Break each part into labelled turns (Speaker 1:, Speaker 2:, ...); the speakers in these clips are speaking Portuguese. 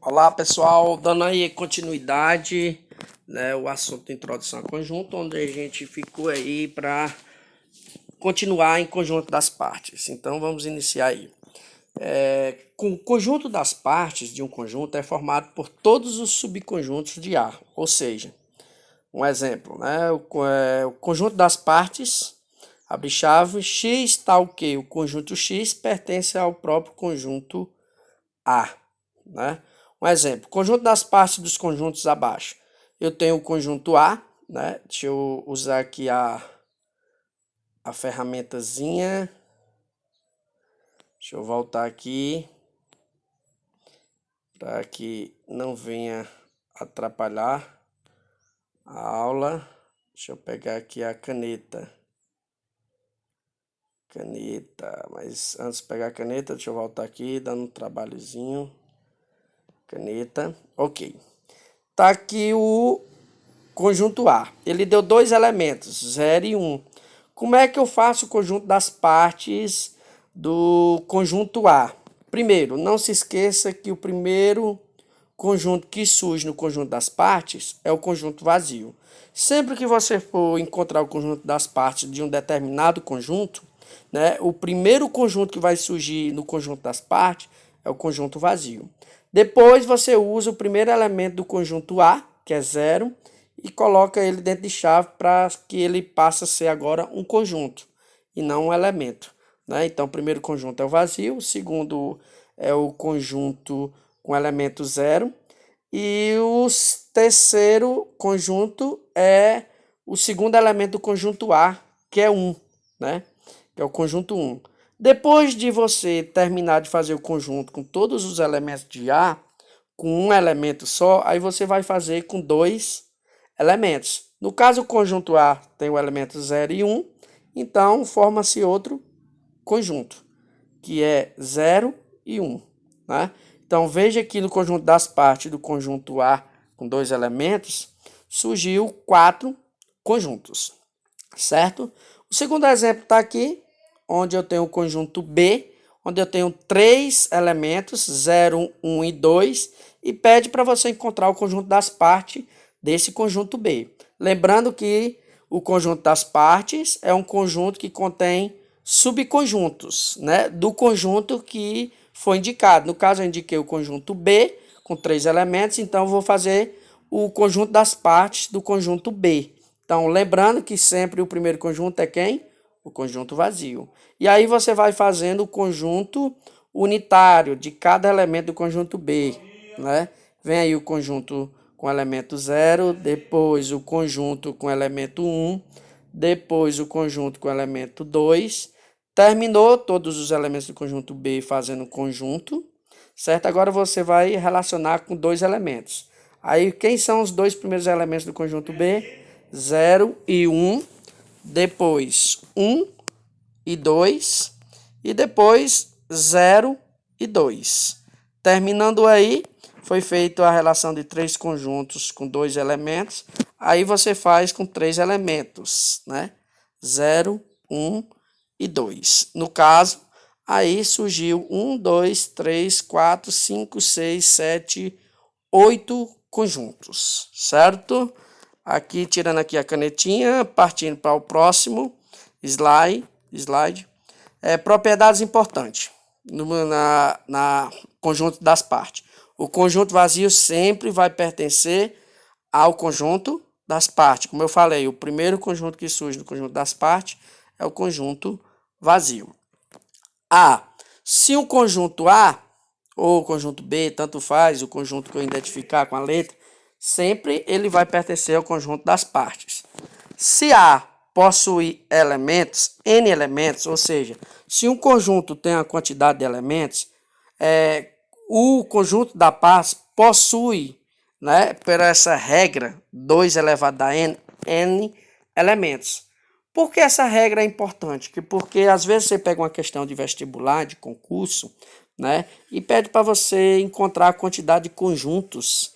Speaker 1: Olá pessoal, dando aí continuidade, né, o assunto de introdução a conjunto, onde a gente ficou aí para continuar em conjunto das partes. Então vamos iniciar aí. Com o conjunto das partes de um conjunto é formado por todos os subconjuntos de A, ou seja, um exemplo, né, o conjunto das partes, abre chave, x tal que o conjunto x pertence ao próprio conjunto A, né? Um exemplo, conjunto das partes dos conjuntos abaixo. Eu tenho o conjunto A, né? Deixa eu usar aqui a ferramentazinha. Deixa eu voltar aqui para que não venha atrapalhar a aula. Deixa eu pegar aqui a caneta. Mas antes de pegar a caneta, deixa eu voltar aqui, dando um trabalhozinho. Caneta, ok. Tá aqui o conjunto A. Ele deu dois elementos, 0 e 1. Como é que eu faço o conjunto das partes do conjunto A? Primeiro, não se esqueça que o primeiro conjunto que surge no conjunto das partes é o conjunto vazio. Sempre que você for encontrar o conjunto das partes de um determinado conjunto, né, o primeiro conjunto que vai surgir no conjunto das partes é o conjunto vazio. Depois você usa o primeiro elemento do conjunto A, que é 0, e coloca ele dentro de chave para que ele passe a ser agora um conjunto e não um elemento, né? Então, o primeiro conjunto é o vazio, o segundo é o conjunto com elemento 0 e o terceiro conjunto é o segundo elemento do conjunto A, que é 1, né? Que é o conjunto 1. Depois de você terminar de fazer o conjunto com todos os elementos de A, com um elemento só, aí você vai fazer com dois elementos. No caso, o conjunto A tem o elemento 0 e 1, então forma-se outro conjunto, que é 0 e 1. Né? Então veja que no conjunto das partes do conjunto A com dois elementos, surgiu 4 conjuntos, certo? O segundo exemplo está aqui, onde eu tenho o conjunto B, onde eu tenho 3 elementos, 0, 1 e 2, e pede para você encontrar o conjunto das partes desse conjunto B. Lembrando que o conjunto das partes é um conjunto que contém subconjuntos, né, do conjunto que foi indicado. No caso, eu indiquei o conjunto B com 3 elementos, então eu vou fazer o conjunto das partes do conjunto B. Então, lembrando que sempre o primeiro conjunto é quem? O conjunto vazio. E aí você vai fazendo o conjunto unitário de cada elemento do conjunto B, né? Vem aí o conjunto com elemento 0, depois o conjunto com elemento 1, depois o conjunto com elemento 2. Terminou todos os elementos do conjunto B fazendo conjunto, certo? Agora você vai relacionar com dois elementos. Aí, quem são os dois primeiros elementos do conjunto B? 0 e 1, depois 1 e 2, e depois 0 e 2. Terminando aí, foi feita a relação de três conjuntos com dois elementos, aí você faz com três elementos, né? 0, 1 e 2. No caso, aí surgiu 1, 2, 3, 4, 5, 6, 7, 8 conjuntos, certo? Aqui, tirando aqui a canetinha, partindo para o próximo slide. Propriedades importantes na conjunto das partes. O conjunto vazio sempre vai pertencer ao conjunto das partes. Como eu falei, o primeiro conjunto que surge no conjunto das partes é o conjunto vazio. A. Se o conjunto A ou o conjunto B, tanto faz, o conjunto que eu identificar com a letra, sempre ele vai pertencer ao conjunto das partes. Se A possui elementos, N elementos, ou seja, se um conjunto tem uma quantidade de elementos, o conjunto da parte possui, né, por essa regra, 2 elevado a N elementos. Por que essa regra é importante? Porque às vezes você pega uma questão de vestibular, de concurso, né, e pede para você encontrar a quantidade de conjuntos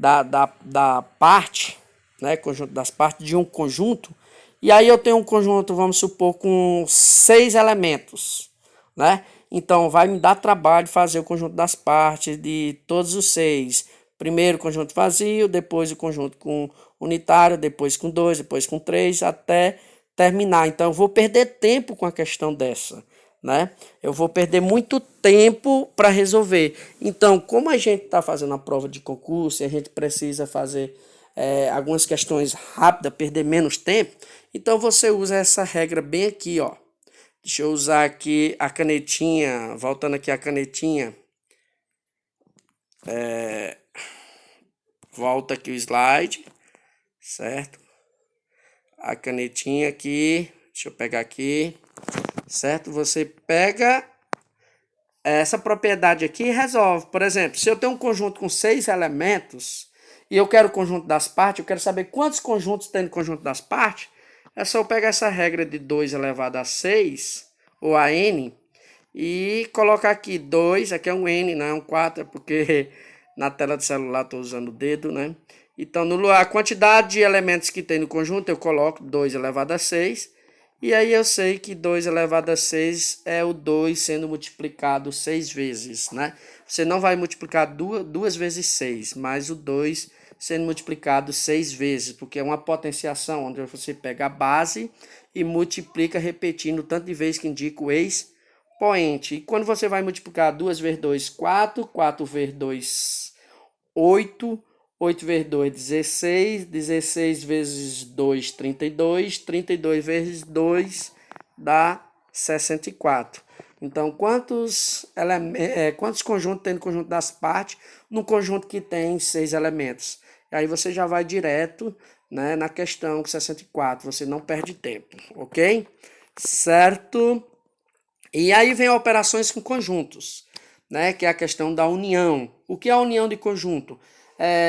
Speaker 1: da parte, né, conjunto das partes de um conjunto, e aí eu tenho um conjunto, vamos supor, com 6 elementos, né? Então, vai me dar trabalho fazer o conjunto das partes de todos os 6. Primeiro o conjunto vazio, depois o conjunto com unitário, depois com 2, depois com 3, até terminar. Então, eu vou perder tempo com a questão dessa, né? Eu vou perder muito tempo para resolver. Então, como a gente está fazendo a prova de concurso e a gente precisa fazer algumas questões rápidas, perder menos tempo, então você usa essa regra bem aqui, ó. Deixa eu usar aqui a canetinha, voltando aqui a canetinha. Volta aqui o slide, certo? A canetinha aqui, deixa eu pegar aqui, certo? Você pega essa propriedade aqui e resolve. Por exemplo, se eu tenho um conjunto com 6 elementos e eu quero o conjunto das partes, eu quero saber quantos conjuntos tem no conjunto das partes, é só eu pegar essa regra de 2 elevado a 6, ou a n, e colocar aqui 2, aqui é um n, não é um 4, é porque na tela do celular estou usando o dedo, né? Então, a quantidade de elementos que tem no conjunto, eu coloco 2 elevado a 6, e aí eu sei que 2 elevado a 6 é o 2 sendo multiplicado 6 vezes, né? Você não vai multiplicar 2 vezes 6, mas o 2 sendo multiplicado 6 vezes, porque é uma potenciação onde você pega a base e multiplica repetindo tanto de vezes que indica o expoente. E quando você vai multiplicar 2 vezes 2, 4, 4 vezes 2, 8, 8 vezes 2, 16, 16 vezes 2, 32, 32 vezes 2 dá 64. Então, quantos conjuntos tem no conjunto das partes no conjunto que tem 6 elementos? E aí você já vai direto, né, na questão 64, você não perde tempo, ok? Certo? E aí vem operações com conjuntos, né, que é a questão da união. O que é a união de conjunto?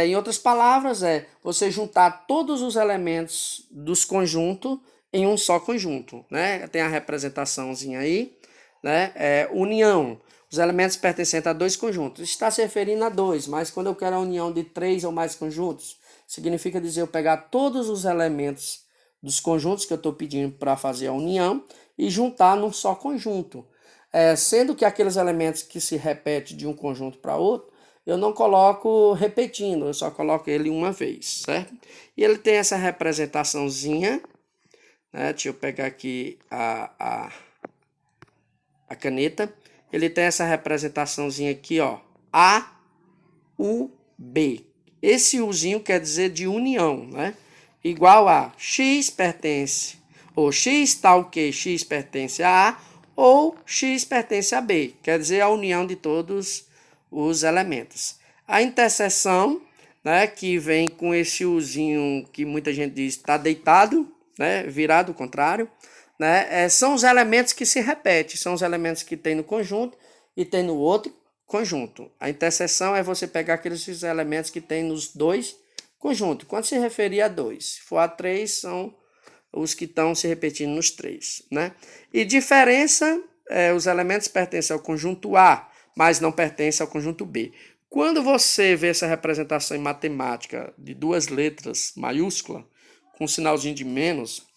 Speaker 1: Em outras palavras, é você juntar todos os elementos dos conjuntos em um só conjunto, né? Tem a representaçãozinha aí, né? União. Os elementos pertencentes a 2 conjuntos. Está se referindo a 2, mas quando eu quero a união de 3 ou mais conjuntos, significa dizer eu pegar todos os elementos dos conjuntos que eu estou pedindo para fazer a união e juntar num só conjunto. Sendo que aqueles elementos que se repetem de um conjunto para outro, eu não coloco repetindo, eu só coloco ele uma vez, certo? E ele tem essa representaçãozinha, né? Deixa eu pegar aqui a caneta. Ele tem essa representaçãozinha aqui, ó, A, U, B. Esse Uzinho quer dizer de união, né? Igual a X pertence, ou X tal que X pertence a A, ou X pertence a B. Quer dizer a união de todos os elementos. A interseção, né, que vem com esse Uzinho que muita gente diz está deitado, né, virado ao contrário, né, são os elementos que se repetem, são os elementos que tem no conjunto e tem no outro conjunto. A interseção é você pegar aqueles elementos que tem nos dois conjuntos. Quando se referir a 2, se for a 3, são os que estão se repetindo nos 3, né? E diferença, os elementos pertencem ao conjunto A, mas não pertencem ao conjunto B. Quando você vê essa representação em matemática de 2 letras maiúscula, com um sinalzinho de menos,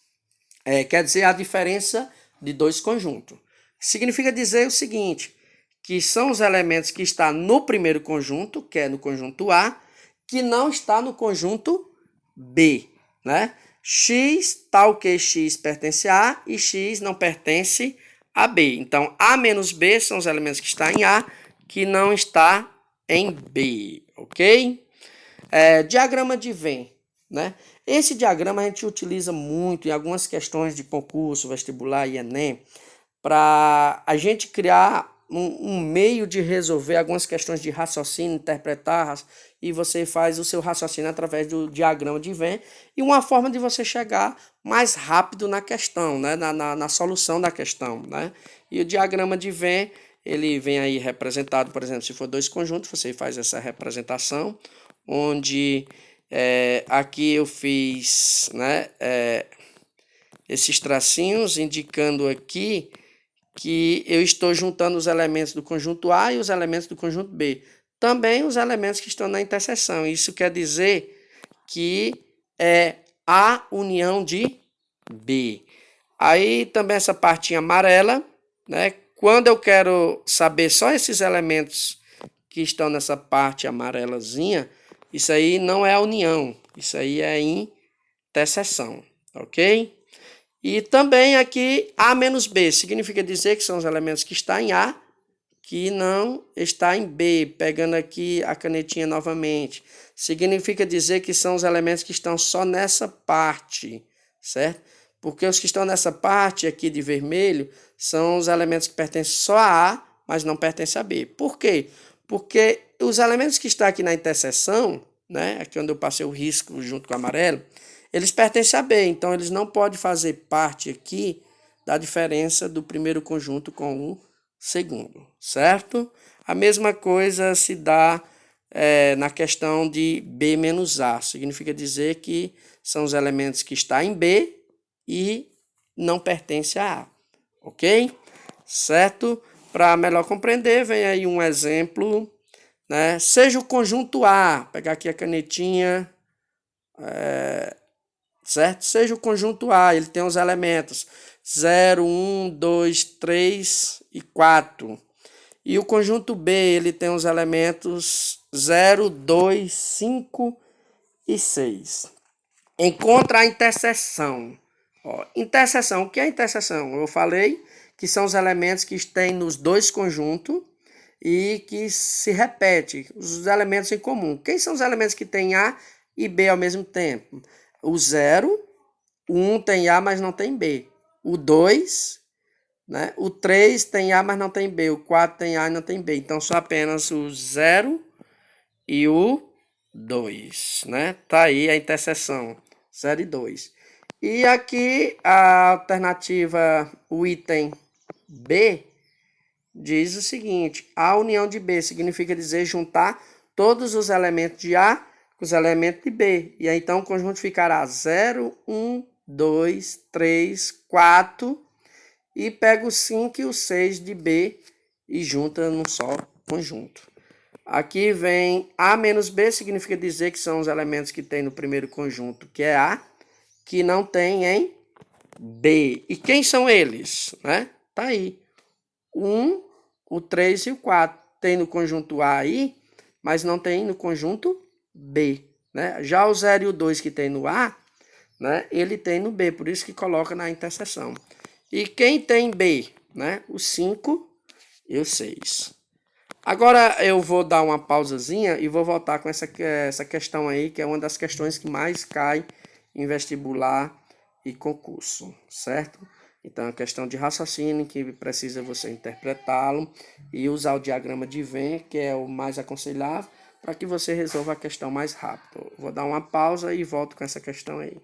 Speaker 1: quer dizer a diferença de 2 conjuntos. Significa dizer o seguinte, que são os elementos que estão no primeiro conjunto, que é no conjunto A, que não está no conjunto B, né? X, tal que X pertence a A e X não pertence a B. Então, A menos B são os elementos que estão em A, que não está em B, ok? Diagrama de Venn, né? Esse diagrama a gente utiliza muito em algumas questões de concurso, vestibular e Enem, para a gente criar um meio de resolver algumas questões de raciocínio, interpretar, e você faz o seu raciocínio através do diagrama de Venn, e uma forma de você chegar mais rápido na questão, né? na solução da questão, né? E o diagrama de Venn, ele vem aí representado, por exemplo, se for 2 conjuntos, você faz essa representação, onde aqui eu fiz, né, esses tracinhos indicando aqui que eu estou juntando os elementos do conjunto A e os elementos do conjunto B. Também os elementos que estão na interseção. Isso quer dizer que é A união de B. Aí também essa partinha amarela, né? Quando eu quero saber só esses elementos que estão nessa parte amarelazinha, isso aí não é a união, isso aí é interseção, ok? E também aqui A menos B, significa dizer que são os elementos que estão em A, que não está em B, pegando aqui a canetinha novamente. Significa dizer que são os elementos que estão só nessa parte, certo? Porque os que estão nessa parte aqui de vermelho são os elementos que pertencem só a A, mas não pertencem a B. Por quê? Porque os elementos que estão aqui na interseção, né, aqui onde eu passei o risco junto com o amarelo, eles pertencem a B, então eles não podem fazer parte aqui da diferença do primeiro conjunto com o segundo, certo? A mesma coisa se dá na questão de B menos A. Significa dizer que são os elementos que estão em B e não pertencem a A, ok? Certo? Para melhor compreender, vem aí um exemplo, né? Seja o conjunto A, vou pegar aqui a canetinha, certo? Seja o conjunto A, ele tem os elementos 0, 1, 2, 3 e 4. E o conjunto B, ele tem os elementos 0, 2, 5 e 6. Encontra a interseção. Ó, interseção, o que é interseção? Eu falei que são os elementos que têm nos dois conjuntos e que se repetem, os elementos em comum. Quem são os elementos que têm A e B ao mesmo tempo? O 0, o 1 tem A, mas não tem B. O 2, né? O 3 tem A, mas não tem B. O 4 tem A e não tem B. Então, só apenas o 0 e o 2, né? Tá aí a interseção, 0 e 2. E aqui a alternativa, o item B, diz o seguinte: a união de B significa dizer juntar todos os elementos de A com os elementos de B. E aí, então, o conjunto ficará 0, 1, 2, 3, 4, e pega o 5 e o 6 de B e junta num só conjunto. Aqui vem A menos B, significa dizer que são os elementos que tem no primeiro conjunto, que é A, que não tem em B. E quem são eles? Né? Tá aí. 1, o 3 e o 4. Tem no conjunto A aí, mas não tem no conjunto B. Né? Já o 0 e o 2 que tem no A, né, ele tem no B, por isso que coloca na interseção. E quem tem B? Né? O 5 e o 6. Agora eu vou dar uma pausazinha e vou voltar com essa questão aí, que é uma das questões que mais cai em vestibular e concurso, certo? Então, é uma questão de raciocínio que precisa você interpretá-lo e usar o diagrama de Venn, que é o mais aconselhável, para que você resolva a questão mais rápido. Vou dar uma pausa e volto com essa questão aí.